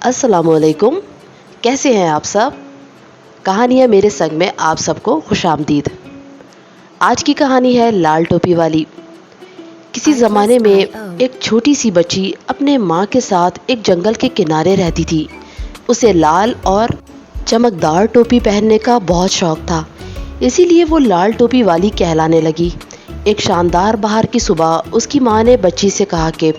अस्सलाम वालेकुम। कैसे हैं आप सब? कहानियाँ मेरे संग में आप सबको खुशामदीद। आज की कहानी है लाल टोपी वाली। किसी ज़माने में एक छोटी सी बच्ची अपने माँ के साथ एक जंगल के किनारे रहती थी। उसे लाल और चमकदार टोपी पहनने का बहुत शौक था, इसीलिए वो लाल टोपी वाली कहलाने लगी। एक शानदार बहार की सुबह उसकी माँ ने बच्ची से कहा कि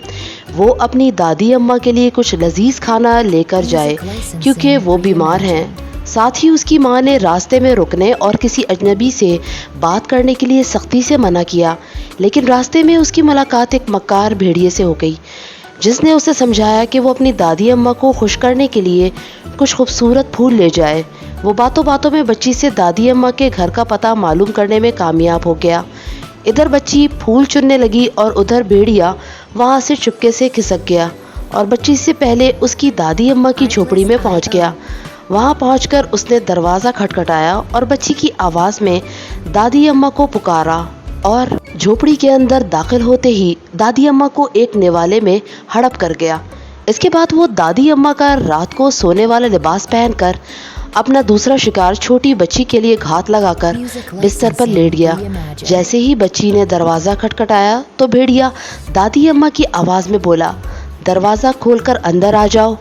वो अपनी दादी अम्मा के लिए कुछ लजीज खाना लेकर जाए क्योंकि वो बीमार हैं। साथ ही उसकी माँ ने रास्ते में रुकने और किसी अजनबी से बात करने के लिए सख्ती से मना किया, लेकिन रास्ते में उसकी मुलाकात एक मक्कार भेड़िए से हो गई, जिसने उसे समझाया कि वो अपनी दादी अम्मा को खुश करने के लिए कुछ खूबसूरत फूल ले जाए। वो बातों बातों में बच्ची से दादी अम्मा के घर का पता मालूम करने में कामयाब हो गया। इधर बच्ची फूल चुनने लगी और उधर भेड़िया वहाँ से चुपके से खिसक गया और बच्ची से पहले उसकी दादी अम्मा की झोपड़ी में पहुँच गया। वहाँ पहुँचकर उसने दरवाज़ा खटखटाया और बच्ची की आवाज़ में दादी अम्मा को पुकारा और झोपड़ी के अंदर दाखिल होते ही दादी अम्मा को एक निवाले में हड़प कर गया। इसके बाद वो दादी अम्मा का रात को सोने वाला लिबास पहनकर अपना दूसरा शिकार छोटी बच्ची के लिए घात लगाकर बिस्तर पर लेट गया। जैसे ही बच्ची ने दरवाज़ा खटखटाया तो भेड़िया दादी अम्मा की आवाज़ में बोला, दरवाज़ा खोलकर अंदर आ जाओ।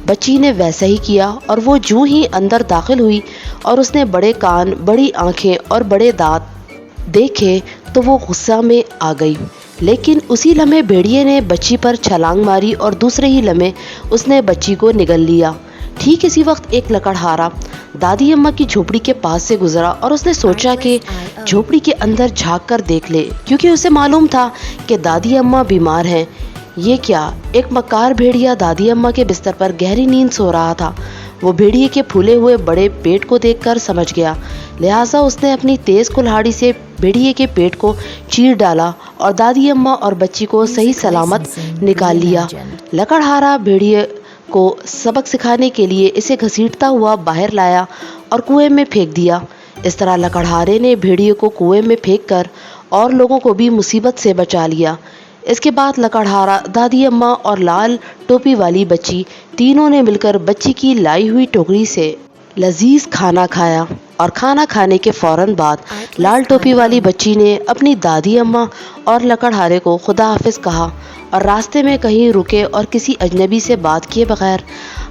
बच्ची ने वैसा ही किया और वो जूं ही अंदर दाखिल हुई और उसने बड़े कान, बड़ी आंखें और बड़े दांत देखे तो वो गुस्सा में आ गई। लेकिन उसी लम्हे भेड़िए ने बच्ची पर छलांग मारी और दूसरे ही लम्हे उसने बच्ची को निगल लिया। ठीक इसी वक्त एक लकड़हारा दादी अम्मा की झोपड़ी के पास से गुजरा और उसने सोचा कि झोपड़ी के अंदर झांक कर देख ले, क्योंकि उसे मालूम था कि दादी अम्मा बीमार हैं। ये क्या, एक मक्कार भेड़िया दादी अम्मा के बिस्तर पर गहरी नींद सो रहा था। वो भेड़िए के फूले हुए बड़े पेट को देखकर समझ गया, लिहाजा उसने अपनी तेज कुल्हाड़ी से भेड़िए के पेट को चीर डाला और दादी अम्मा और बच्ची को सही सलामत निकाल लिया। लकड़हारा भेड़िए को सबक सिखाने के लिए इसे घसीटता हुआ बाहर लाया और कुएं में फेंक दिया। इस तरह लकड़हारे ने भेड़िए को कुएं में फेंककर और लोगों को भी मुसीबत से बचा लिया। इसके बाद लकड़हारा, दादी अम्मा और लाल टोपी वाली बच्ची तीनों ने मिलकर बच्ची की लाई हुई टोकरी से लजीज खाना खाया और खाना खाने के फौरन बाद लाल टोपी वाली बच्ची ने अपनी दादी अम्मा और लकड़हारे को खुदा हाफिज कहा और रास्ते में कहीं रुके और किसी अजनबी से बात किए बगैर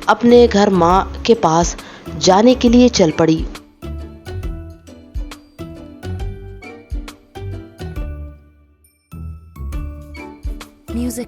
अपने घर माँ के पास जाने के लिए चल पड़ी। Music